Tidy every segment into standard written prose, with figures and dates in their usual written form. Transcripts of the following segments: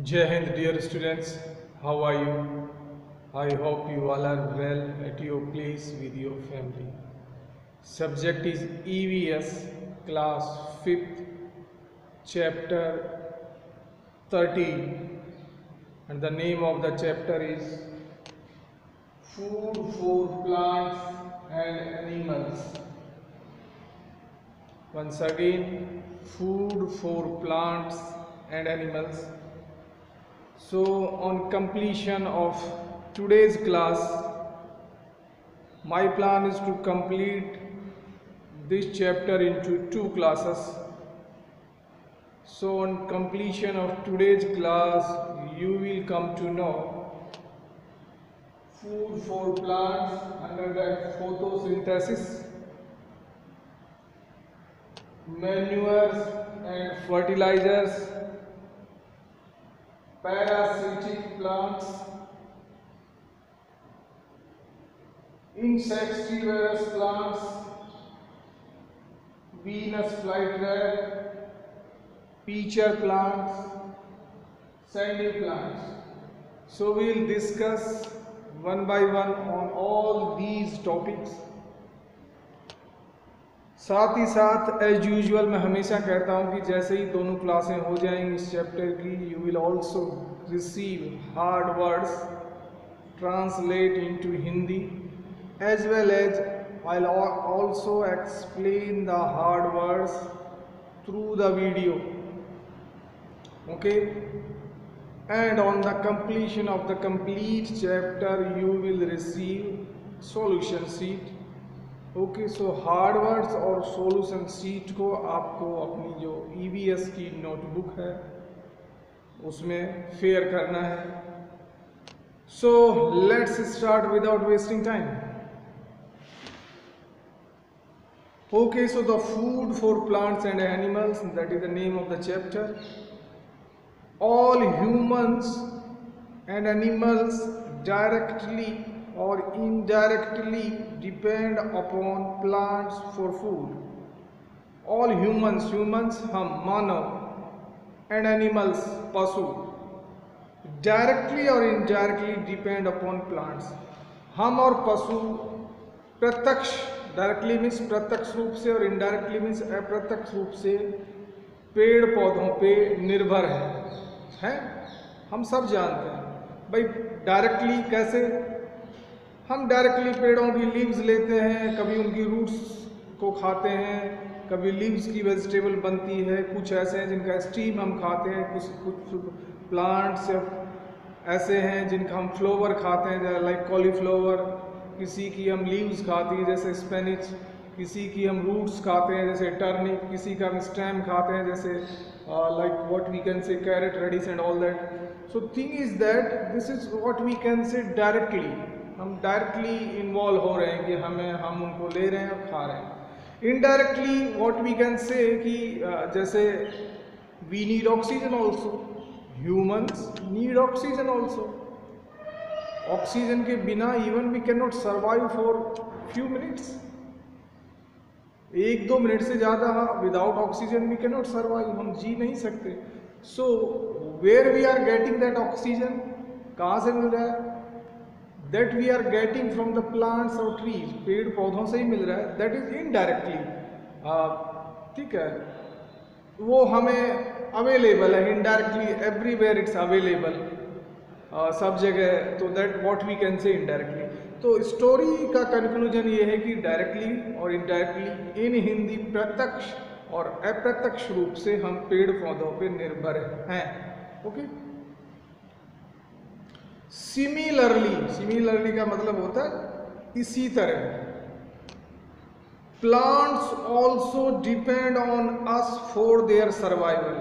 Jai Hind, dear students. How are you? I hope you all are well at your place with your family. Subject is EVS, class 5th, chapter 13, and the name of the chapter is Food for Plants and Animals. Once again, food for plants and animals. So on completion of today's class, my plan is to complete this chapter into 2 classes. So on completion of today's class, you will come to know food for plants under that photosynthesis, manures and fertilizers, parasitic plants, insectivorous plants, Venus flytrap, pitcher plants, sandy plants. So we will discuss one by one on all these topics. साथ ही साथ as usual मैं हमेशा कहता हूँ कि जैसे ही दोनों क्लासें हो जाएंगी इस चैप्टर की, you will also receive hard words translate into Hindi as well as I will also explain the hard words through the video. Okay, and on the completion of the complete chapter you will receive solution sheet. Okay, so hard words और solution sheet को आपको अपनी जो EVS की notebook है उसमें fair करना है. सो let's start without wasting time. Okay, so the food for plants and animals, that is the name of the chapter. All humans and animals directly or indirectly depend upon plants for food. All humans हम मानव, and animals पशु directly or indirectly depend upon plants. हम और पशु प्रत्यक्ष, directly means प्रत्यक्ष रूप से और इनडायरेक्टली मीन्स अप्रत्यक्ष रूप से पेड़ पौधों पे निर्भर हैं. हम सब जानते हैं भाई. डायरेक्टली कैसे? हम डायरेक्टली पेड़ों की लीव्स लेते हैं, कभी उनकी रूट्स को खाते हैं, कभी लीव्स की वेजिटेबल बनती है. कुछ ऐसे हैं जिनका स्टीम हम खाते हैं, कुछ प्लांट्स ऐसे हैं जिनका हम फ्लावर खाते हैं, लाइक कॉलीफ्लावर. किसी की हम लीव्स खाती हैं जैसे स्पेनिच, किसी की हम रूट्स खाते हैं जैसे टर्निप, किसी का हम स्टेम खाते हैं जैसे like what we can say carrot, radish and all that. So thing is that this is what we can say directly. हम डायरेक्टली इन्वॉल्व हो रहे हैं कि हम उनको ले रहे हैं और खा रहे हैं. Indirectly what we can say कि जैसे we need oxygen also, humans need oxygen also. Oxygen के बिना even we can not survive for few minutes. 1-2 minute से ज़्यादा without oxygen we can not survive, हम जी नहीं सकते. So where we are getting that oxygen, कहाँ से मिल रहा है? That we are getting from the plants और ट्रीज, पेड़ पौधों से ही मिल रहा है. That is indirectly. ठीक है, वो हमें अवेलेबल है इनडायरेक्टली, एवरीवेयर इट्स अवेलेबल, सब जगह. तो that what we can say indirectly. तो स्टोरी का कंक्लूजन ये है कि डायरेक्टली और इनडायरेक्टली इन हिंदी प्रत्यक्ष और अप्रत्यक्ष रूप से हम पेड़ पौधों पे निर्भर हैं. ओके. सिमिलरली का मतलब होता है इसी तरह. Plants also depend on us for their survival.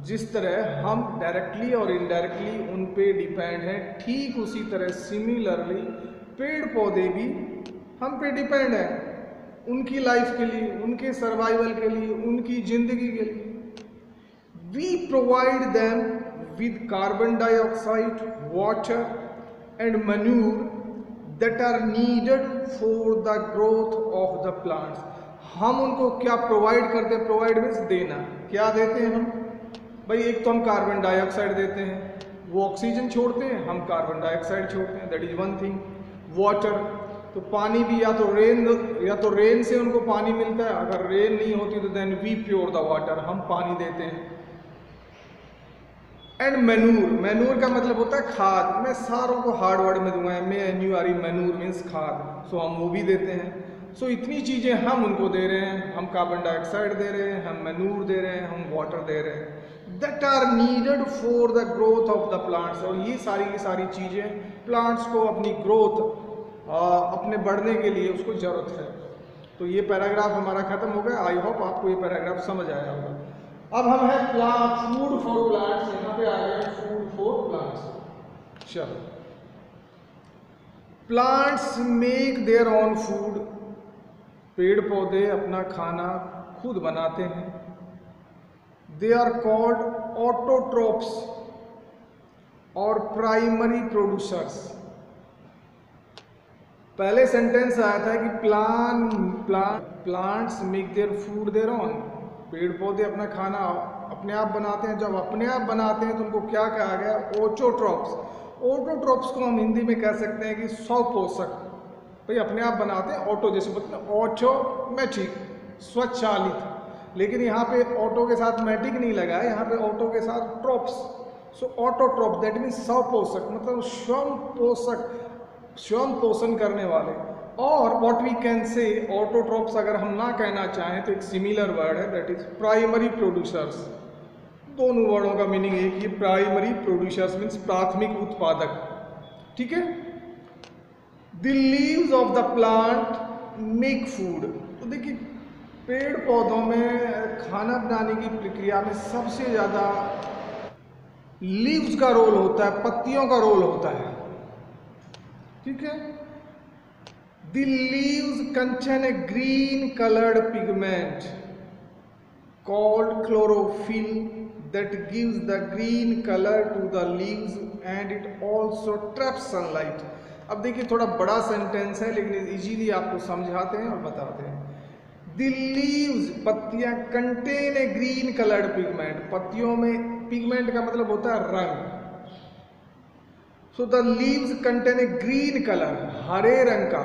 जिस तरह हम डायरेक्टली और इनडायरेक्टली उन पे डिपेंड हैं, ठीक उसी तरह सिमिलरली पेड़ पौधे भी हम पे डिपेंड हैं उनकी लाइफ के लिए, उनके सर्वाइवल के लिए, उनकी जिंदगी के लिए. We provide them with carbon dioxide, water and manure that are needed for the growth of the plants. हम उनको क्या प्रोवाइड करते हैं? प्रोवाइड मीन्स देना. क्या देते हैं हम? भाई एक तो हम कार्बन डाइऑक्साइड देते हैं, वो ऑक्सीजन छोड़ते हैं, हम कार्बन डाइऑक्साइड छोड़ते हैं, that is one thing. Water, तो पानी भी या तो रेन से उनको पानी मिलता है, अगर रेन नहीं होती तो then we pure the water, हम पानी देते हैं। एंड मैन्यूर का मतलब होता है खाद, मैं सारों को हार्ड वर्ड में दूंगा, MANURE, मैन्यूर मीन्स खाद, सो हम वो भी देते हैं। सो इतनी चीज़ें हम उनको दे रहे हैं, हम कार्बन डाइऑक्साइड दे रहे हैं, हम मैन्यूर दे रहे हैं, हम वाटर दे रहे हैं, that are needed for the growth of the plants. और ये सारी की सारी चीज़ें प्लांट्स को अपनी ग्रोथ, अपने बढ़ने के लिए उसको ज़रूरत है। तो ये पैराग्राफ हमारा ख़त्म हो गया। आई होप आपको ये पैराग्राफ समझ आया होगा। अब हम हैं फूड फॉर प्लांट्स, यहाँ पे आ गए फूड फॉर प्लांट्स। चलो, plants make their own food, पेड़ पौधे अपना खाना खुद बनाते हैं। दे आर कॉल्ड ऑटोट्रोप्स और प्राइमरी प्रोड्यूसर्स। पहले सेंटेंस आया था कि plants make their food their own, पेड़ पौधे अपना खाना अपने आप बनाते हैं। जब अपने आप बनाते हैं तो उनको क्या कहा गया? ऑटोट्रोप्स। ऑटोट्रोप्स को हम हिंदी में कह सकते हैं कि स्वपोषक। भाई अपने आप बनाते हैं, ऑटो जैसे बोलते हैं ऑटोमेटिक, स्वचालित, लेकिन यहाँ पे ऑटो के साथ मैटिक नहीं लगा है, यहाँ पे ऑटो के साथ trophs. So autotroph that means स्वपोषक, मतलब स्वयं पोषक, स्वयं पोषण करने वाले। और what we can say autotrophs अगर हम ना कहना चाहें तो एक सिमिलर वर्ड है, दैट इज प्राइमरी प्रोड्यूसर्स। दोनों वर्डों का मीनिंग एक ही, प्राइमरी प्रोड्यूसर्स मीन्स प्राथमिक उत्पादक। ठीक है। The leaves of the plant make food. तो देखिए पेड़ पौधों में खाना बनाने की प्रक्रिया में सबसे ज़्यादा लीव्स का रोल होता है, पत्तियों का रोल होता है। ठीक है। The leaves contain a green coloured pigment called chlorophyll that gives the green color to the leaves and it also traps sunlight। अब देखिए थोड़ा बड़ा सेंटेंस है लेकिन इजीली आपको समझाते हैं और बताते हैं। The leaves, पत्तियां, contain a green coloured pigment, पत्तियों में पिगमेंट का मतलब होता है रंग। So the leaves contain a green colour, हरे रंग का,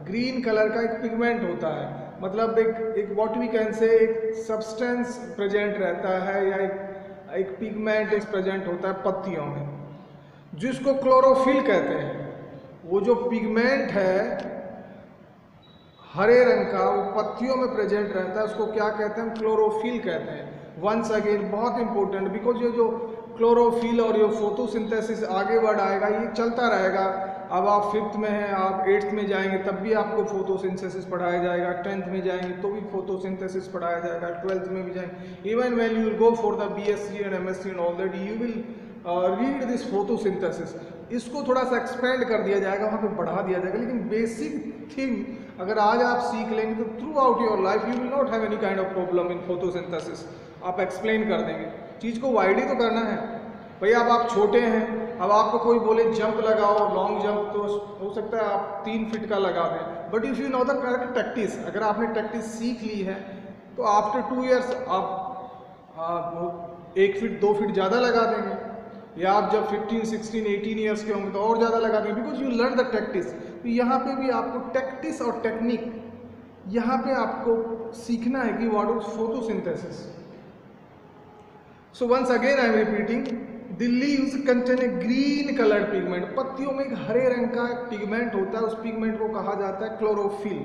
ग्रीन कलर का एक पिगमेंट होता है, मतलब एक व्हाट वी कैन से एक सब्सटेंस प्रेजेंट रहता है या एक पिगमेंट प्रेजेंट होता है पत्तियों में, जिसको क्लोरोफिल कहते हैं। वो जो पिगमेंट है हरे रंग का, वो पत्तियों में प्रेजेंट रहता है, उसको क्या कहते हैं? क्लोरोफिल कहते हैं। वंस अगेन बहुत इंपॉर्टेंट, बिकॉज ये जो क्लोरोफिल और ये फोटोसिंथेसिस आगे बढ़ आएगा, ये चलता रहेगा। अब आप 5th में हैं, आप 8th में जाएंगे तब भी आपको फोटोसिंथेसिस पढ़ाया जाएगा, 10th में जाएंगे तो भी फोटोसिंथेसिस पढ़ाया जाएगा, 12th में भी जाएंगे। Even when you will go for the BSc and MSc and all that, you will read this photosynthesis. इसको थोड़ा सा एक्सपेंड कर दिया जाएगा, वहाँ पे बढ़ा दिया जाएगा, लेकिन बेसिक थिंग अगर आज आप सीख लेंगे तो through out your life you will not have any kind of problem in photosynthesis. आप एक्सप्लेन कर देंगे, चीज़ को वाइड ही तो करना है। भैया अब आप छोटे हैं, अब आपको कोई बोले जंप लगाओ, लॉन्ग जंप, तो हो सकता है आप 3 फीट का लगा दें, but if you know the correct tactics, अगर आपने टैक्टिस सीख ली है तो आफ्टर 2 ईयर्स आप 1 फीट 2 फीट ज़्यादा लगा देंगे, या आप जब 15, 16, 18 ईयर्स के होंगे तो और ज़्यादा लगा देंगे, because you learn the tactics. तो यहाँ पे भी आपको टैक्टिस और टेक्निक यहाँ पे आपको सीखना है कि what is photosynthesis. So once again I am repeating, the leaves contain a green coloured pigment, पत्तियों में एक हरे रंग का पिगमेंट होता है, उस पिगमेंट को कहा जाता है क्लोरोफिल।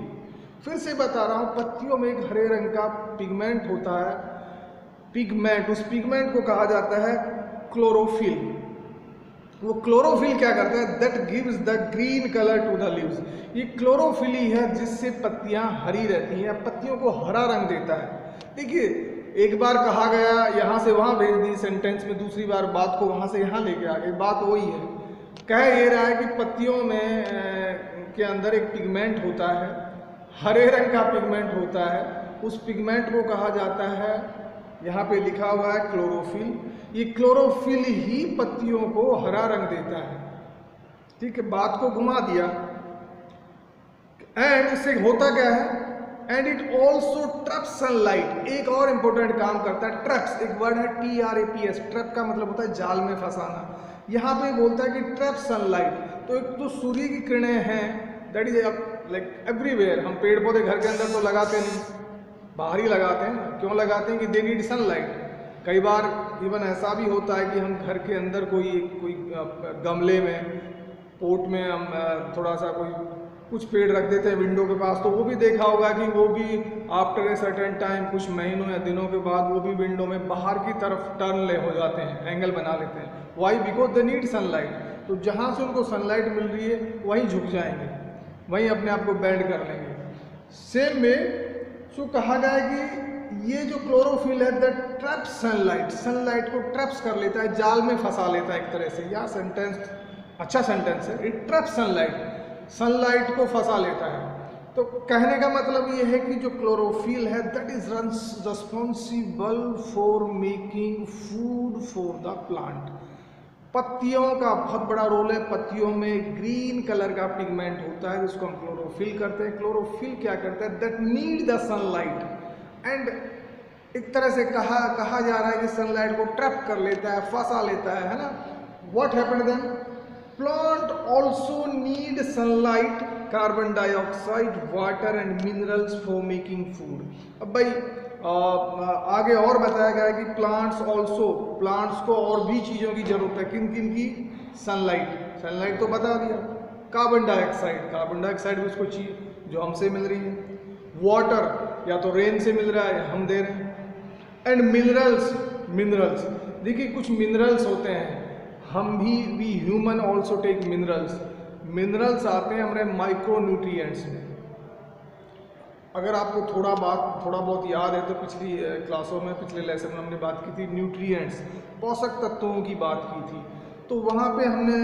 फिर से बता रहा हूँ, पत्तियों में एक हरे रंग का पिगमेंट होता है, पिगमेंट, उस पिगमेंट को कहा जाता है क्लोरोफिल। वो क्लोरोफिल क्या करता है? That gives the green colour to the leaves. ये क्लोरोफिल ही है जिससे पत्तियां हरी रहती हैं, पत्तियों को हरा रंग देता है। देखिए एक बार कहा गया यहाँ से वहाँ भेज दी सेंटेंस में, दूसरी बार बात को वहाँ से यहाँ लेके आ गई, बात वही है। कह ये रहा है कि पत्तियों में के अंदर एक पिगमेंट होता है, हरे रंग का पिगमेंट होता है, उस पिगमेंट को कहा जाता है, यहाँ पे लिखा हुआ है क्लोरोफिल। ये क्लोरोफिल ही पत्तियों को हरा रंग देता है। ठीक है, बात को घुमा दिया। एंड इससे होता क्या है? And it also traps sunlight. एक और इंपॉर्टेंट काम करता है ट्रैप्स, एक वर्ड है TRAPS, ट्रैप का मतलब होता है जाल में फंसाना। यहाँ पे बोलता है कि ट्रैप सनलाइट, तो एक तो सूर्य की किरणें हैं दैट इज लाइक एवरीवेयर। हम पेड़ पौधे घर के अंदर तो लगाते नहीं, बाहर ही लगाते हैं। क्यों लगाते हैं कि दे नीड सनलाइट। कई बार इवन ऐसा भी होता है कि हम घर के अंदर कोई गमले में, पोट में हम थोड़ा सा कुछ पेड़ रख देते हैं विंडो के पास, तो वो भी देखा होगा कि वो भी आफ्टर ए सर्टेन टाइम, कुछ महीनों या दिनों के बाद वो भी विंडो में बाहर की तरफ टर्न ले हो जाते हैं, एंगल बना लेते हैं। Why? Because they need sunlight. तो जहाँ से उनको सनलाइट मिल रही है वहीं झुक जाएंगे, वहीं अपने आप को बेंड कर लेंगे। सेम में सो कहा गया है कि ये जो क्लोरोफिल है दैट ट्रैप्स सनलाइट, सनलाइट को ट्रैप्स कर लेता है, जाल में फंसा लेता है एक तरह से। या सेंटेंस अच्छा सेंटेंस है, इट ट्रैप्स सनलाइट, सनलाइट को फंसा लेता है। तो कहने का मतलब ये है कि जो क्लोरोफिल है that is responsible for making food for the plant. पत्तियों का बहुत बड़ा रोल है। पत्तियों में ग्रीन कलर का पिगमेंट होता है जिसको हम क्लोरोफिल करते हैं। क्लोरोफिल क्या करता है? That need the sunlight and एक तरह से कहा जा रहा है कि सनलाइट को ट्रैप कर लेता है, फंसा लेता है ना। What happened then? Plant also need sunlight, carbon dioxide, water and minerals for making food. अब भाई आगे और बताया गया है कि प्लांट्स को और भी चीज़ों की जरूरत है। किन किन की? सनलाइट तो बता दिया। कार्बन डाइऑक्साइड भी उसको चाहिए जो हमसे मिल रही है। वाटर या तो रेन से मिल रहा है या हम दे रहे हैं। एंड मिनरल्स देखिए कुछ मिनरल्स होते हैं, हम भी ह्यूमन ऑल्सो टेक मिनरल्स आते हैं हमारे माइक्रो न्यूट्रिएंट्स में। अगर आपको थोड़ा बहुत याद है तो पिछली क्लासों में, पिछले लेसन में हमने बात की थी न्यूट्रिएंट्स, पोषक तत्वों की बात की थी। तो वहाँ पे हमने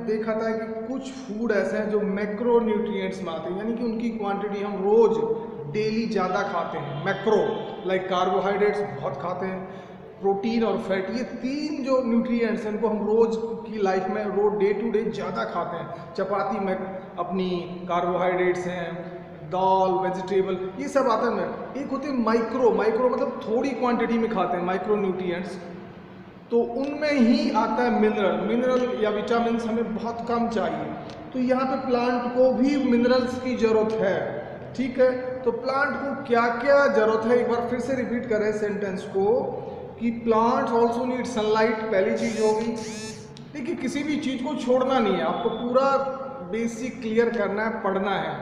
देखा था कि कुछ फूड ऐसे हैं जो मैक्रो न्यूट्रिएंट्स में आते हैं, यानी कि उनकी क्वांटिटी हम रोज़ डेली ज़्यादा खाते हैं। मैक्रो लाइक कार्बोहाइड्रेट्स बहुत खाते हैं, प्रोटीन और फैट, ये तीन जो न्यूट्रिएंट्स हैं इनको हम रोज़ की लाइफ में डे टू डे ज़्यादा खाते हैं। चपाती में अपनी कार्बोहाइड्रेट्स हैं, दाल, वेजिटेबल, ये सब आता है। एक होते हैं माइक्रो मतलब थोड़ी क्वांटिटी में खाते हैं माइक्रो न्यूट्रिएंट्स, तो उनमें ही आता है मिनरल या विटामिन हमें बहुत कम चाहिए। तो यहाँ पे प्लांट को भी मिनरल्स की जरूरत है, ठीक है। तो प्लांट को क्या क्या जरूरत है, एक बार फिर से रिपीट करें सेंटेंस को कि प्लांट्स ऑल्सो नीड सनलाइट, पहली चीज होगी। देखिए किसी भी चीज को छोड़ना नहीं है, आपको पूरा बेसिक क्लियर करना है, पढ़ना है।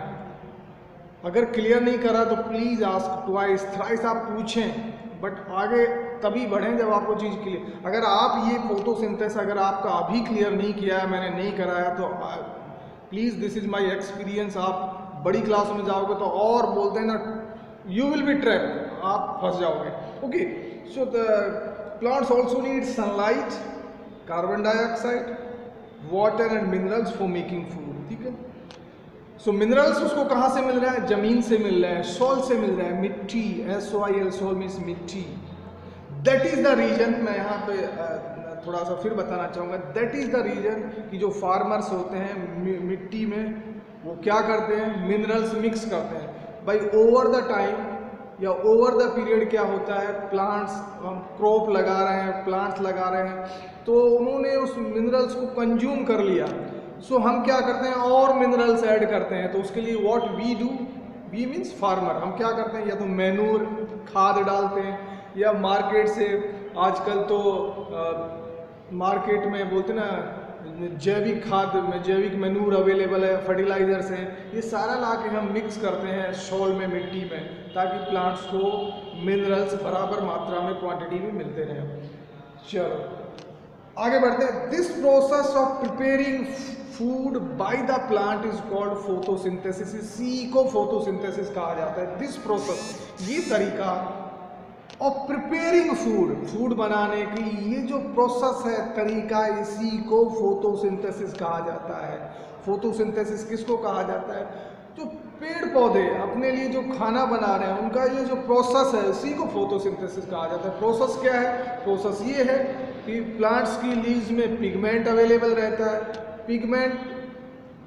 अगर क्लियर नहीं करा तो प्लीज आस्क ट्वाइस, थ्राइस आप पूछें, बट आगे तभी बढ़ें जब आपको चीज़ क्लियर। अगर आप ये फोटोसिंथेसिस अगर आपका अभी क्लियर नहीं किया है, मैंने नहीं कराया, तो please this is my experience. आप बड़ी क्लास में जाओगे तो और बोलते हैं ना, यू विल बी ट्रैप्ड, आप फंस जाओगे। Okay, so the plants also need sunlight, carbon dioxide, water and minerals for making food, ठीक है। सो मिनरल्स उसको कहाँ से मिल रहा है? जमीन से मिल रहा है, सॉइल से मिल रहा है, मिट्टी, SOIL, सॉइल मीन्स मिट्टी। दैट इज़ द रीजन, मैं यहाँ पे थोड़ा सा फिर बताना चाहूँगा, दैट इज़ द रीजन कि जो फार्मर्स होते हैं मिट्टी में वो क्या करते हैं? मिनरल्स मिक्स करते हैं। भाई ओवर द टाइम या ओवर द पीरियड क्या होता है, प्लांट्स, हम क्रॉप लगा रहे हैं, प्लांट्स लगा रहे हैं, तो उन्होंने उस मिनरल्स को कंज्यूम कर लिया। सो हम क्या करते हैं? और मिनरल्स ऐड करते हैं। तो उसके लिए what we do, we means farmer, हम क्या करते हैं? या तो मैनूर, खाद डालते हैं, या मार्केट से आजकल तो मार्केट में बोलते ना जैविक खाद में, जैविक मैनूर अवेलेबल है, फर्टिलाइजर्स हैं, ये सारा ला के हम मिक्स करते हैं सॉइल में, मिट्टी में, ताकि प्लांट्स को मिनरल्स बराबर मात्रा में, क्वांटिटी में मिलते रहें। चलो आगे बढ़ते हैं। This process of preparing food by the plant is called photosynthesis. इसी को फोटोसिंथेसिस कहा जाता है। दिस प्रोसेस, ये तरीका ऑफ प्रिपेयरिंग फूड बनाने की, ये जो प्रोसेस है, तरीका, इसी को फोटोसिंथेसिस कहा जाता है। फोटोसिंथेसिस किसको कहा जाता है? जो पेड़ पौधे अपने लिए जो खाना बना रहे हैं, उनका ये जो प्रोसेस है, उसी को फोटोसिंथेसिस कहा जाता है। प्रोसेस क्या है? प्रोसेस ये है कि प्लांट्स की लीव्स में पिगमेंट अवेलेबल रहता है। पिगमेंट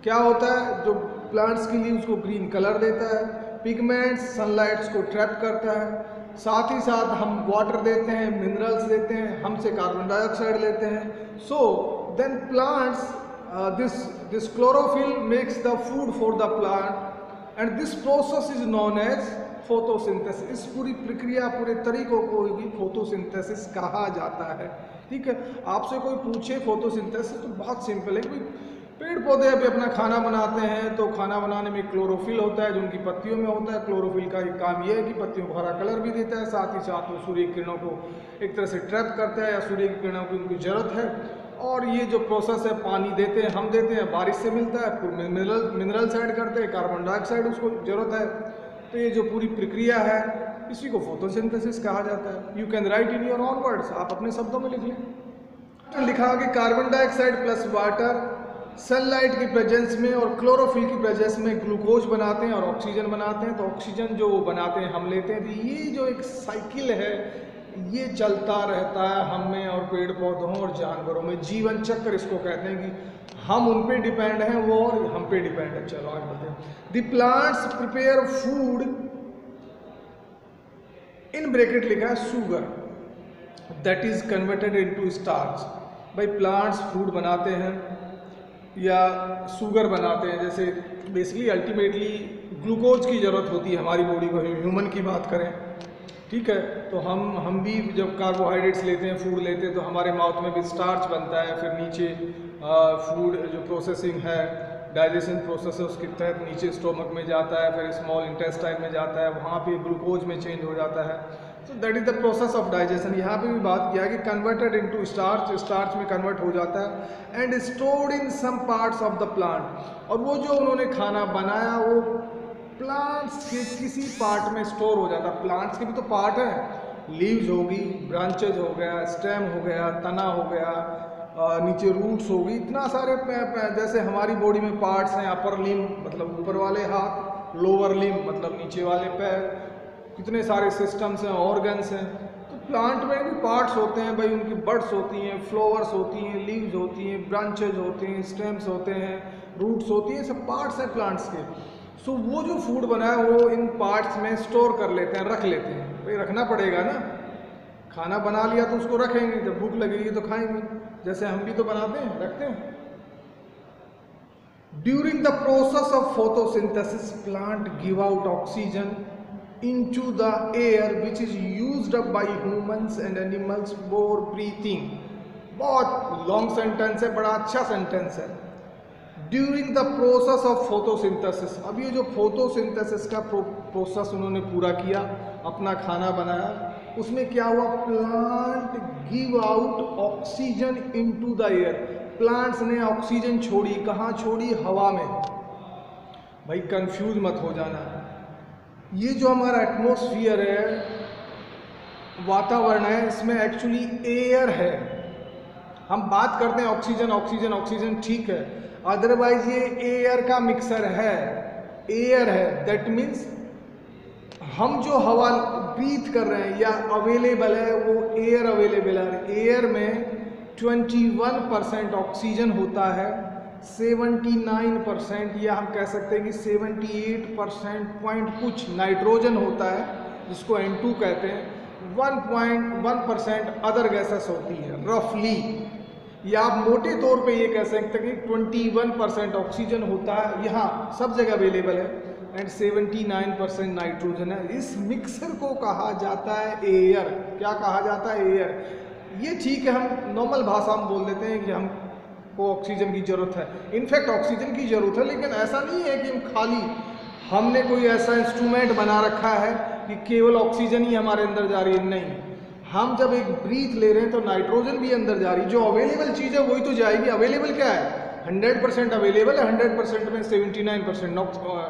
क्या होता है? जो प्लांट्स की लीव्स को ग्रीन कलर देता है। पिगमेंट्स सनलाइट्स को ट्रैप करता है, साथ ही साथ हम वाटर देते हैं, मिनरल्स देते हैं, हमसे कार्बन डाइऑक्साइड लेते हैं। So then plants this chlorophyll makes the food for the plant and this process is known as photosynthesis। इस पूरी प्रक्रिया, पूरे तरीकों को ही फोटोसिंथेसिस कहा जाता है। ठीक है, आपसे कोई पूछे फोटोसिंथेसिस तो बहुत सिंपल है कि पेड़ पौधे अभी अपना खाना बनाते हैं, तो खाना बनाने में क्लोरोफिल होता है जो उनकी पत्तियों में होता है। क्लोरोफिल का एक काम यह है कि पत्तियों को हरा कलर भी देता है, साथ ही साथ वो सूर्य की किरणों को एक तरह से ट्रैप करता है, या सूर्य की किरणों की उनकी ज़रूरत है। और ये जो प्रोसेस है, पानी देते हैं, हम देते हैं, बारिश से मिलता है, फिर मिनरल्स ऐड करते हैं, कार्बन डाइऑक्साइड उसको ज़रूरत है। तो ये जो पूरी प्रक्रिया है इसी को फोटोसिंथेसिस कहा जाता है। You can write in your own words, आप अपने शब्दों में लिख लें। तो लिखा कि carbon dioxide plus water sunlight की प्रेजेंस में और क्लोरोफिल की प्रेजेंस में ग्लूकोज बनाते हैं और ऑक्सीजन बनाते हैं। तो ऑक्सीजन जो वो बनाते हैं हम लेते हैं। तो ये जो एक साइकिल है ये चलता रहता है हम में और पेड़ पौधों और जानवरों में, जीवन चक्र इसको कहते हैं कि हम उन पे डिपेंड हैं, वो और हम पे डिपेंड है। चलो आगे बढ़ते हैं। The plants prepare food, in bracket लिखा है sugar, that is converted into starch. भाई प्लांट्स फूड बनाते हैं या शुगर बनाते हैं, जैसे बेसिकली अल्टीमेटली ग्लूकोज की ज़रूरत होती है हमारी बॉडी को। ह्यूमन की बात करें, ठीक है, तो हम भी जब कार्बोहाइड्रेट्स लेते हैं, फूड लेते हैं, तो हमारे माउथ में भी स्टार्च बनता है। फिर नीचे फूड जो प्रोसेसिंग है, डाइजेशन प्रोसेस है, उसके तहत नीचे स्टोमक में जाता है, फिर स्मॉल इंटेस्टाइन में जाता है, वहाँ पे ग्लूकोज में चेंज हो जाता है। तो that is the process of digestion. यहाँ पे भी बात किया कि कन्वर्टेड इनटू स्टार्च, स्टार्च में कन्वर्ट हो जाता है and stored in some parts of the plant. और वो जो उन्होंने खाना बनाया वो प्लांट्स के किसी पार्ट में स्टोर हो जाता है। प्लांट्स के भी तो पार्ट है, लीव्स होगी, ब्रांचेज हो गया, स्टेम हो गया, तना हो गया, नीचे रूट्स होगी, इतना सारे जैसे हमारी बॉडी में पार्ट्स हैं। अपर लिम मतलब ऊपर वाले हाथ, लोअर लिम मतलब नीचे वाले पैर, कितने सारे सिस्टम्स हैं, ऑर्गन्स हैं। तो प्लांट में भी पार्ट्स होते हैं भाई, उनकी बड्स होती हैं, फ्लावर्स होती हैं, लीव्स होती हैं, ब्रांचेज होते हैं, स्टेम्स होते हैं, रूट्स होती हैं, सब पार्ट्स हैं प्लांट्स के। सो वो जो फूड बना है वो इन पार्ट्स में स्टोर कर लेते हैं, रख लेते हैं। भाई रखना पड़ेगा ना, खाना बना लिया तो उसको रखेंगे, जब भूख लगेगी तो खाएंगे, जैसे हम भी तो बनाते हैं, रखते हैं। During the process of photosynthesis plant give out oxygen into the air which is used up by humans and animals for breathing। बहुत लॉन्ग सेंटेंस है, बड़ा अच्छा सेंटेंस है। During the process of photosynthesis, अब ये जो फोटोसिंथेसिस का process उन्होंने पूरा किया, अपना खाना बनाया, उसमें क्या हुआ, plant give out oxygen into the air. Plants ने ऑक्सीजन छोड़ी, कहाँ छोड़ी, हवा में। भाई कंफ्यूज मत हो जाना, ये जो हमारा एटमॉस्फेयर है, वातावरण है, इसमें एक्चुअली एयर है। हम बात करते हैं ऑक्सीजन ऑक्सीजन ऑक्सीजन, ठीक है, अदरवाइज ये एयर का मिक्सर है, एयर है। दैट मीन्स हम जो हवा ब्रीथ कर रहे हैं या अवेलेबल है वो एयर अवेलेबल है। एयर में 21% ऑक्सीजन होता है, 79% या हम कह सकते हैं कि 78% पॉइंट कुछ नाइट्रोजन होता है जिसको N2 कहते हैं, 1.1% अदर गैसेस होती है रफली, या आप मोटे तौर पे ये कह सकते हैं कि 21% ऑक्सीजन होता है, यहाँ सब जगह अवेलेबल है, एंड 79% नाइट्रोजन है। इस मिक्सर को कहा जाता है एयर। क्या कहा जाता है, एयर। ये ठीक है, हम नॉर्मल भाषा में बोल देते हैं कि हम को ऑक्सीजन की ज़रूरत है, इनफैक्ट ऑक्सीजन की ज़रूरत है, लेकिन ऐसा नहीं है कि हम खाली हमने कोई ऐसा इंस्ट्रूमेंट बना रखा है कि केवल ऑक्सीजन ही हमारे अंदर जा रही है। नहीं, हम जब एक ब्रीथ ले रहे हैं तो नाइट्रोजन भी अंदर जा रही है। जो अवेलेबल चीज़ है वही तो जाएगी। अवेलेबल क्या है, 100% अवेलेबल है, 100% में 79%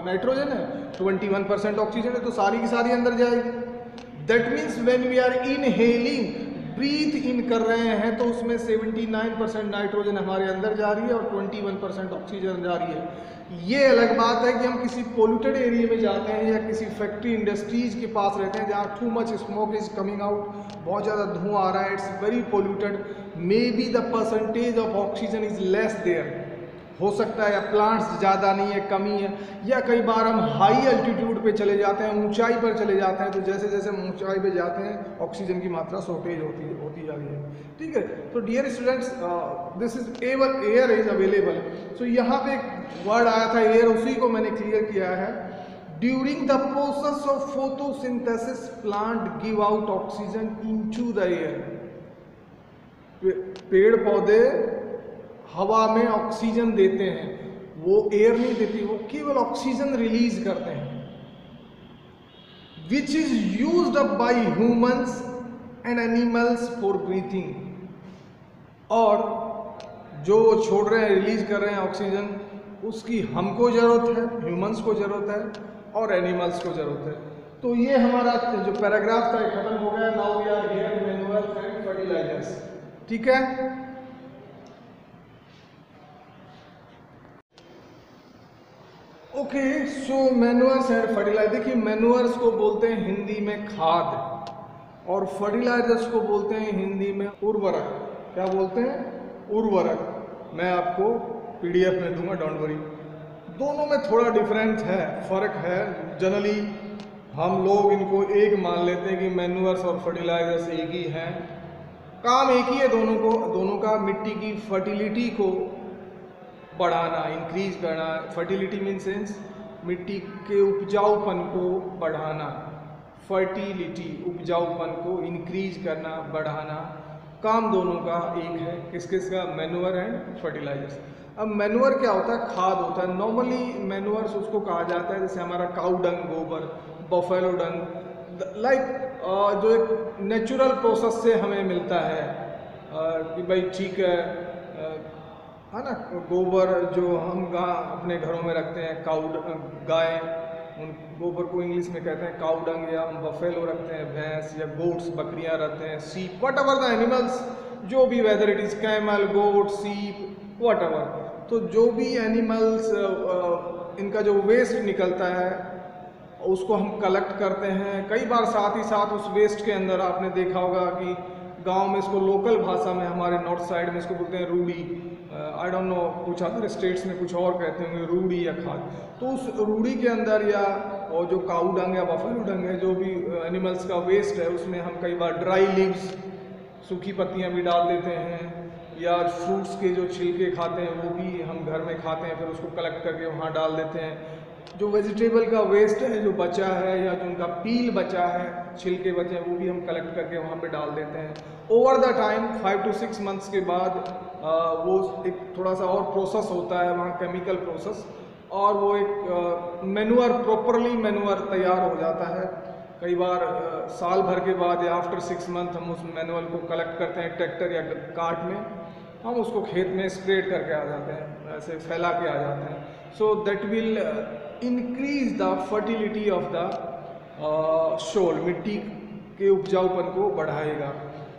नाइट्रोजन है, 21% ऑक्सीजन है, तो सारी की सारी अंदर जाएगी। That means when we are inhaling, breathe in कर रहे हैं, तो उसमें 79% नाइट्रोजन हमारे अंदर जा रही है और 21% ऑक्सीजन जा रही है। ये अलग बात है कि हम किसी पोल्यूटेड एरिया में जाते हैं या किसी फैक्ट्री इंडस्ट्रीज के पास रहते हैं जहाँ too much smoke is coming out, बहुत ज़्यादा धुआं आ रहा है, it's very polluted, maybe the percentage of oxygen is less there. हो सकता है, या प्लांट्स ज़्यादा नहीं है, कमी है, या कई बार हम हाई एल्टीट्यूड पे चले जाते हैं, ऊंचाई पर चले जाते हैं, तो जैसे जैसे हम ऊंचाई पे जाते हैं ऑक्सीजन की मात्रा शॉर्टेज होती जा रही है। ठीक है, तो dear students, this is air is available. So यहाँ पे एक वर्ड आया था एयर, उसी को मैंने क्लियर किया है। During the process of photosynthesis plant give out oxygen into the air. पेड़ पौधे हवा में ऑक्सीजन देते हैं, वो एयर नहीं देती, वो केवल ऑक्सीजन रिलीज करते हैं, which is used up by humans and animals for breathing. और जो वो छोड़ रहे हैं, रिलीज कर रहे हैं ऑक्सीजन, उसकी हमको जरूरत है, ह्यूमंस को जरूरत है और एनिमल्स को जरूरत है। तो ये हमारा जो पैराग्राफ था खत्म हो गया। Now we are here manual and fertilizers. ठीक है, okay. So manures and fertilizer, देखिए मैन्युअर्स को बोलते हैं हिंदी में खाद, और फर्टिलाइजर्स को बोलते हैं हिंदी में उर्वरक। क्या बोलते हैं? उर्वरक। मैं आपको पीडीएफ में दूंगा, डोंट वरी। दोनों में थोड़ा डिफरेंस है, फर्क है। जनरली हम लोग इनको एक मान लेते हैं कि मैन्युअर्स और फर्टिलाइजर्स एक ही हैं, काम एक ही है दोनों का, मिट्टी की फर्टिलिटी को बढ़ाना, इंक्रीज करना। फर्टिलिटी मीन सेंस मिट्टी के उपजाऊपन को बढ़ाना, फर्टिलिटी उपजाऊपन को इंक्रीज करना, बढ़ाना, काम दोनों का एक है। किस किस का? Manure and fertilizers. अब मैन्युअर क्या होता है? खाद होता है। नॉर्मली मैन्युअर्स उसको कहा जाता है, जैसे हमारा काऊ डंग, गोबर, बफेलो डंग, लाइक जो एक नेचुरल प्रोसेस से हमें मिलता है कि भाई ठीक है ना, गोबर जो हम अपने घरों में रखते हैं, गाय, उन गोबर को इंग्लिश में कहते हैं काऊ डंग, या हम बफेलो रखते हैं, भैंस या गोट्स, बकरियां रखते हैं, सीप, वट एवर द एनिमल्स, जो भी, वेदर इट इज कैमल, गोट, सीप, वट एवर। तो जो भी एनिमल्स, इनका जो वेस्ट निकलता है उसको हम कलेक्ट करते हैं। कई बार साथ ही साथ उस वेस्ट के अंदर आपने देखा होगा कि गांव में इसको लोकल भाषा में, हमारे नॉर्थ साइड में इसको बोलते हैं रूढ़ी, आई डोंट नो, कुछ अदर स्टेट्स में कुछ और कहते होंगे, रूढ़ी या खाद। तो उस रूढ़ी के अंदर, या और जो काऊ डंग या बफेलो डंग है, जो भी एनिमल्स का वेस्ट है, उसमें हम कई बार ड्राई लीव्स, सूखी पत्तियां भी डाल देते हैं, या फ्रूट्स के जो छिलके खाते हैं वो भी हम घर में खाते हैं, फिर उसको कलेक्ट करके वहाँ डाल देते हैं। जो वेजिटेबल का वेस्ट है जो बचा है, या जो उनका पील बचा है, छिलके बचे हैं, वो भी हम कलेक्ट करके वहाँ पे डाल देते हैं। Over the time 5 to 6 months के बाद वो एक थोड़ा सा और प्रोसेस होता है वहाँ, केमिकल प्रोसेस, और वो एक मैन्युअर, प्रॉपरली मैन्युअर तैयार हो जाता है। कई बार साल भर के बाद या आफ्टर 6 मंथ हम उस मैनुअल को कलेक्ट करते हैं ट्रैक्टर या कार्ट में, हम उसको खेत में स्प्रेड करके आ जाते हैं, ऐसे फैला के आ जाते हैं। So that will increase the fertility of the soil, मिट्टी के उपजाऊपन को बढ़ाएगा।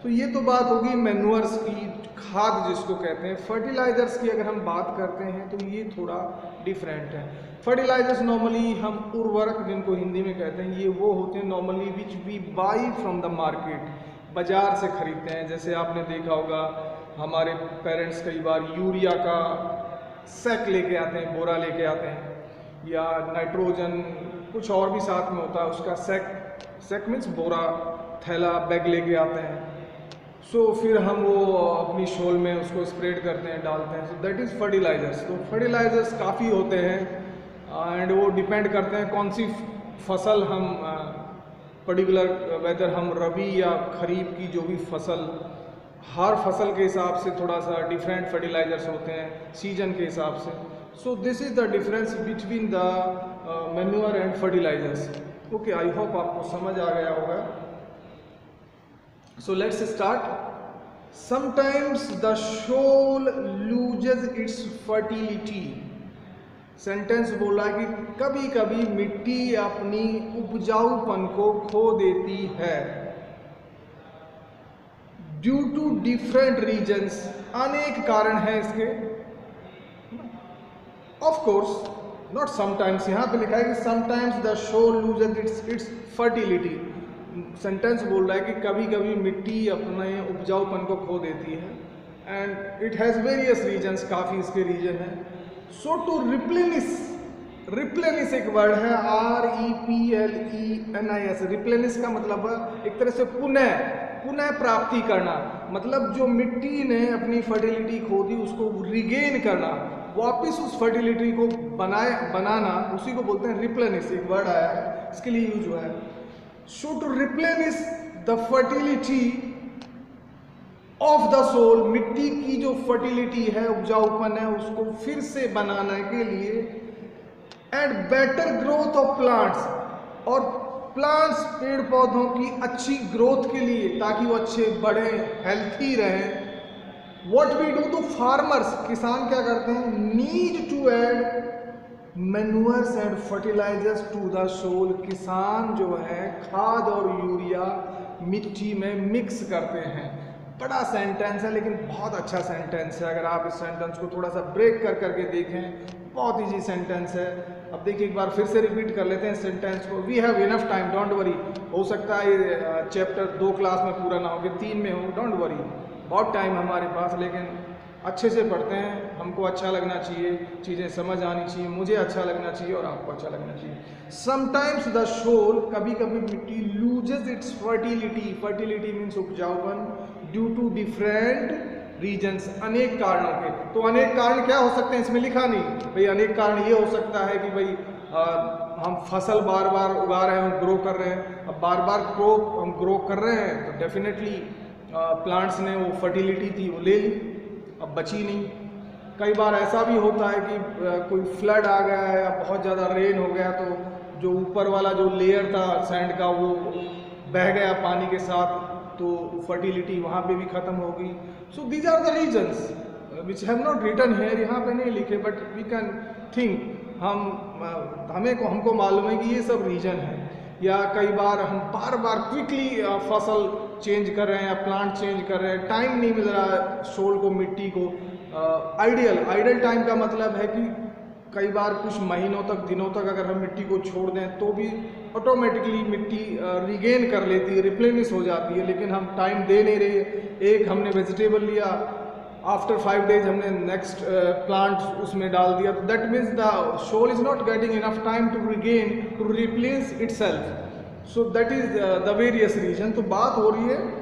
तो ये तो बात होगी मैन्युअर्स की, खाद जिसको कहते हैं। फर्टिलाइजर्स की अगर हम बात करते हैं तो ये थोड़ा डिफरेंट है। फर्टिलाइजर्स नॉर्मली हम उर्वरक जिनको हिंदी में कहते हैं, ये वो होते हैं normally which we buy from the market, बाजार से खरीदते हैं। जैसे आपने देखा होगा हमारे पेरेंट्स कई बार यूरिया का सैक लेके आते हैं, बोरा लेके आते हैं, या नाइट्रोजन कुछ और भी साथ में होता है उसका सैक मीन्स बोरा, थैला, बैग लेके आते हैं। सो फिर हम वो अपनी शोल में उसको स्प्रेड करते हैं, डालते हैं। So that is fertilizers. तो फर्टिलाइजर्स काफ़ी होते हैं एंड वो डिपेंड करते हैं कौन सी फसल हम पर्टिकुलर, वेदर हम रबी या खरीफ की जो भी फसल, हर फसल के हिसाब से थोड़ा सा डिफरेंट फर्टिलाइजर्स होते हैं सीजन के हिसाब से। So this is the difference between the manure and fertilizers. Okay, I hope आपको समझ आ गया होगा। So let's start. Sometimes the soil loses its fertility. Sentence बोला कि कभी कभी मिट्टी अपनी उपजाऊपन को खो देती है ड्यू टू डिफरेंट रीजन्स। अनेक कारण हैं इसके। ऑफ कोर्स नॉट समटाइम्स, यहाँ पे लिखा है कि sometimes the soil loses its fertility. Sentence बोल रहा है कि कभी कभी मिट्टी अपने उपजाऊपन को खो देती है and it has various reasons, काफ़ी इसके रीजन हैं। सो टू रिप्लेनिश एक वर्ड है, REPLENIS। रिप्लेनिश का मतलब एक तरह से पुनः प्राप्ति करना, मतलब जो मिट्टी ने अपनी फर्टिलिटी खो दी उसको रिगेन करना, वापस उस फर्टिलिटी को बनाना, उसी को बोलते हैं रिप्लेनिश। एक वर्ड आया है इसके लिए यूज हुआ है। So to replenish the fertility of the soil, मिट्टी की जो फर्टिलिटी है, उपजाऊपन है, उसको फिर से बनाने के लिए, and better growth of plants, और प्लांट्स पेड़ पौधों की अच्छी ग्रोथ के लिए, ताकि वो अच्छे बढ़े, हेल्थी रहें। व्हाट वी डू, तो फार्मर्स, किसान क्या करते हैं, need to add manures and fertilisers to the soil. किसान जो है खाद और यूरिया मिट्टी में मिक्स करते हैं। बड़ा सेंटेंस है लेकिन बहुत अच्छा सेंटेंस है। अगर आप इस सेंटेंस को थोड़ा सा ब्रेक कर करके देखें, बहुत इजी सेंटेंस है। अब देखिए एक बार फिर से रिपीट कर लेते हैं सेंटेंस को। We have enough time, don't worry. हो सकता है ये चैप्टर 2 क्लास में पूरा ना हो, 3 में हो, डोंट वरी, बहुत टाइम हमारे पास, लेकिन अच्छे से पढ़ते हैं। हमको अच्छा लगना चाहिए, चीज़ें समझ आनी चाहिए, मुझे अच्छा लगना चाहिए और आपको अच्छा लगना चाहिए। समटाइम्स द सोल, कभी कभी मिट्टी loses it's fertility, fertility means उपजाऊपन, ड्यू टू डिफरेंट रीजन्स, अनेक कारणों के। तो अनेक कारण क्या हो सकते हैं, इसमें लिखा नहीं भाई। अनेक कारण ये हो सकता है कि भाई हम फसल बार बार उगा रहे हैं, ग्रो कर रहे हैं। अब बार बार क्रॉप हम ग्रो कर रहे हैं तो डेफिनेटली प्लांट्स ने वो फर्टिलिटी थी वो ले ली, अब बची नहीं। कई बार ऐसा भी होता है कि कोई फ्लड आ गया है या बहुत ज़्यादा रेन हो गया, तो जो ऊपर वाला जो लेयर था सैंड का वो बह गया पानी के साथ, तो फर्टिलिटी वहाँ पे भी ख़त्म होगी। So these are the reasons which have not written here, यहाँ पे नहीं लिखे, बट वी कैन थिंक, हमको मालूम है कि ये सब रीजन है। या कई बार हम बार बार क्विकली फसल चेंज कर रहे हैं या प्लांट चेंज कर रहे हैं, टाइम नहीं मिल रहा है सोल को, मिट्टी को। आइडियल टाइम का मतलब है कि कई बार कुछ महीनों तक, दिनों तक अगर हम मिट्टी को छोड़ दें तो भी ऑटोमेटिकली मिट्टी रिगेन कर लेती है, रिप्लेनिश हो जाती है, लेकिन हम टाइम दे नहीं रहे। एक हमने वेजिटेबल लिया, आफ्टर 5 डेज हमने नेक्स्ट प्लांट उसमें डाल दिया, तो that means the soil is not getting enough time to regain, to replace itself. So that is the various reason. तो बात हो रही है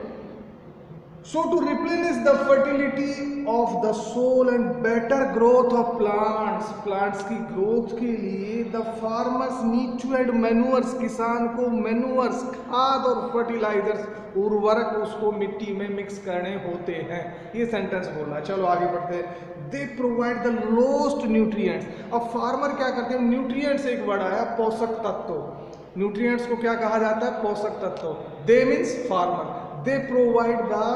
so to replenish the fertility of the soil and better growth of plants, plants की growth के लिए the farmers need to add manures, किसान को manures, खाद और fertilizers, उर्वरक उसको मिट्टी में मिक्स करने होते हैं। ये सेंटेंस बोलना है। चलो आगे बढ़ते हैं। They provide the lost nutrients। अब फार्मर क्या करते हैं, न्यूट्रिएंट्स एक वर्ड आया, पोषक तत्व। न्यूट्रिएंट्स को क्या कहा जाता है, पोषक तत्व। They means farmer, they provide the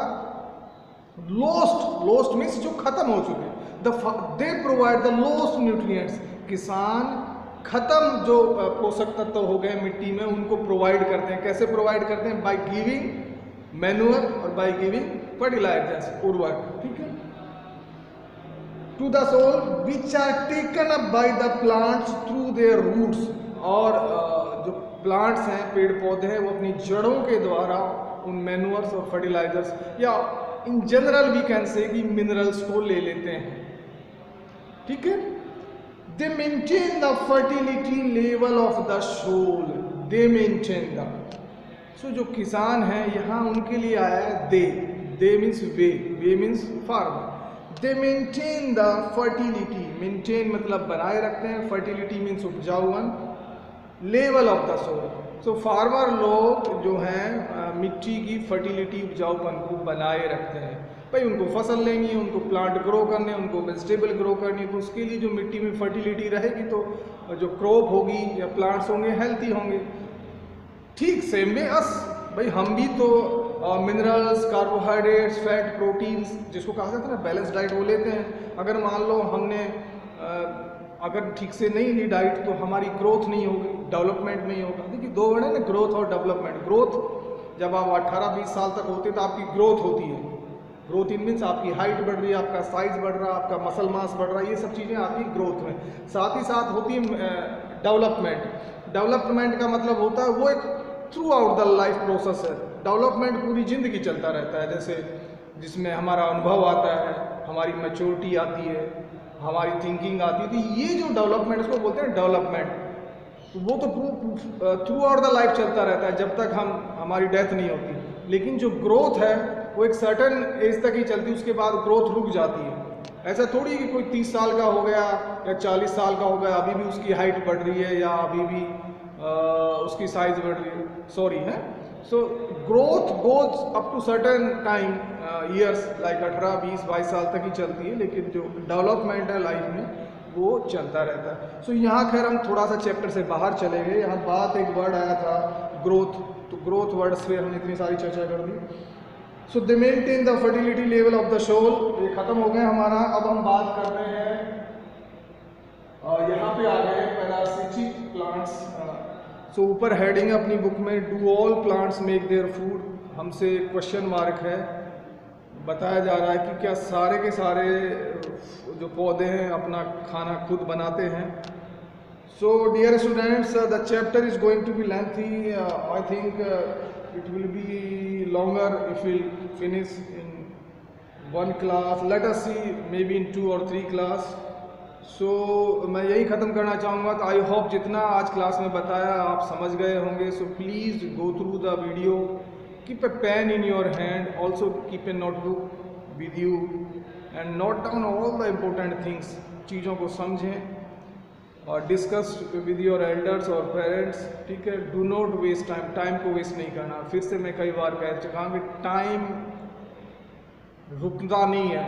lost means जो खत्म हो चुके, they provide the lost nutrients, किसान खत्म जो पोषक तत्व हो गए मिट्टी में उनको प्रोवाइड करते हैं। कैसे प्रोवाइड करते हैं, बाय गिविंग मैन्योर और बाय गिविंग फर्टिलाइजर्स, उर्वरक, ठीक है। To the soil which are taken up by the plants through their roots, और जो प्लांट्स हैं, पेड़ पौधे हैं, वो अपनी जड़ों के द्वारा उन मैन्योर्स और फर्टिलाइजर्स या in general we can say कि मिनरल्स को ले लेते हैं, ठीक है। They maintain the fertility level of the soil, they maintain the, so जो किसान है यहाँ उनके लिए आया है दे मीन्स वे means farmer. They maintain the fertility, maintain मतलब बनाए रखते हैं, फर्टिलिटी मीन्स उपजाऊपन, level of the soil. So farmer लोग जो हैं मिट्टी की फर्टिलिटी, उपजाऊपन को बनाए रखते हैं। भाई उनको फसल लेनी है, उनको प्लांट ग्रो करने, उनको वेजिटेबल ग्रो करनी है, तो उसके लिए जो मिट्टी में फर्टिलिटी रहेगी तो जो क्रॉप होगी या प्लांट्स होंगे हेल्थी होंगे। ठीक सेम वे अस, भाई हम भी तो मिनरल्स, कार्बोहाइड्रेट्स, फैट, प्रोटीन्स, जिसको कहा जाता है ना बैलेंस डाइट, वो लेते हैं। अगर मान लो हमने अगर ठीक से नहीं ली डाइट तो हमारी ग्रोथ नहीं होगी, डेवलपमेंट नहीं होगा। देखिए 2 वर्ड है ना, ग्रोथ और डेवलपमेंट। ग्रोथ जब आप 18-20 साल तक होते तो आपकी ग्रोथ होती है। ग्रोथ इन मीन्स आपकी हाइट बढ़ रही है, आपका साइज बढ़ रहा है, आपका मसल मास बढ़ रहा है, ये सब चीज़ें आती है ग्रोथ में। साथ ही साथ होती है डेवलपमेंट। डेवलपमेंट का मतलब होता है वो एक through out the life process है। डेवलपमेंट पूरी ज़िंदगी चलता रहता है, जैसे जिसमें हमारा अनुभव आता है, हमारी मैच्योरिटी आती है, हमारी थिंकिंग आती है। तो ये जो डेवलपमेंट, इसको बोलते हैं डेवलपमेंट, तो वो तो थ्रू आउट द लाइफ चलता रहता है जब तक हमारी डेथ नहीं होती। लेकिन जो ग्रोथ है वो एक सर्टेन एज तक ही चलती है, उसके बाद ग्रोथ रुक जाती है। ऐसा थोड़ी कि कोई 30 साल का हो गया या 40 साल का हो गया अभी भी उसकी हाइट बढ़ रही है या अभी भी उसकी साइज बढ़ रही है, सॉरी है। So growth goes up to certain time years, like 18, 20, 22 साल तक ही चलती है, लेकिन जो डेवलपमेंट है लाइफ में वो चलता रहता है। सो यहाँ खैर हम थोड़ा सा चैप्टर से बाहर चले गए। यहाँ बात एक वर्ड आया था ग्रोथ, तो ग्रोथ वर्ड से हमने इतनी सारी चर्चा कर दी। So they maintain the fertility level of the soil, ये खत्म हो गया हमारा। अब हम बात कर रहे हैं यहाँ पे आ गए पैरासिटिक प्लांट्स। सो ऊपर हेडिंग अपनी बुक में, do all plants make their food, हमसे क्वेश्चन मार्क है। बताया जा रहा है कि क्या सारे के सारे जो पौधे हैं अपना खाना खुद बनाते हैं। So dear students, the chapter is going to be lengthy, I think it will be longer if we'll finish in one class, let us see maybe in 2 or 3 class. So मैं यही ख़त्म करना चाहूँगा। तो आई होप जितना आज class में बताया आप समझ गए होंगे। So please go through the video, keep a pen in your hand, also keep a notebook with you and note down all the important things, चीज़ों को समझें और डिस्कस विद योर एल्डर्स और पेरेंट्स, ठीक है। Do not waste time, time को waste नहीं करना। फिर से मैं कई बार कह चुका हूँ कि टाइम रुकता नहीं है,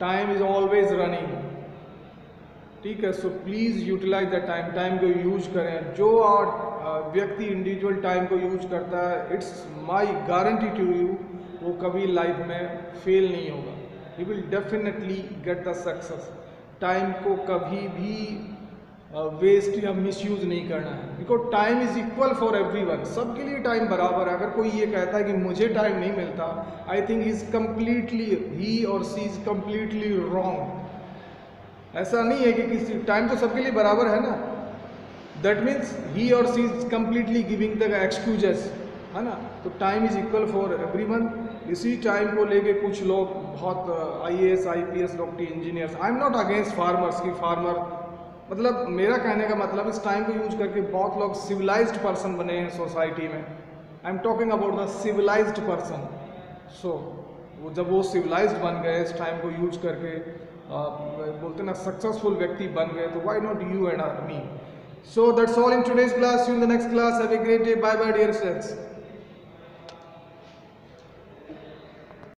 टाइम इज ऑलवेज रनिंग, ठीक है। So please utilize the time, time को यूज करें। जो व्यक्ति इंडिविजुअल टाइम को यूज करता है, it's my guarantee to you, वो कभी लाइफ में फेल नहीं होगा, he will definitely get the success. Time को कभी भी वेस्ट या मिसयूज नहीं करना है, because time is equal for everyone, सबके लिए टाइम बराबर है। अगर कोई ये कहता है कि मुझे टाइम नहीं मिलता, आई थिंक इज कम्प्लीटली, ही और सी इज कम्प्लीटली रॉन्ग। ऐसा नहीं है कि किसी टाइम तो सबके लिए बराबर है ना, दैट मीन्स ही और she is completely giving the excuses, है ना। तो time is equal for everyone. इसी टाइम को लेके कुछ लोग बहुत IAS, IPS, doctor, engineers, I am not against farmers की फार्मर, मतलब मेरा कहने का मतलब इस टाइम को यूज करके बहुत लोग सिविलाइज्ड पर्सन बने हैं सोसाइटी में। I am talking about the civilised person. So वो जब वो सिविलाइज्ड बन गए, इस टाइम को यूज करके बोलते ना सक्सेसफुल व्यक्ति बन गए, तो why not you and me. So that's all in today's class, see you in the next class, have a great day, bye bye dear friends.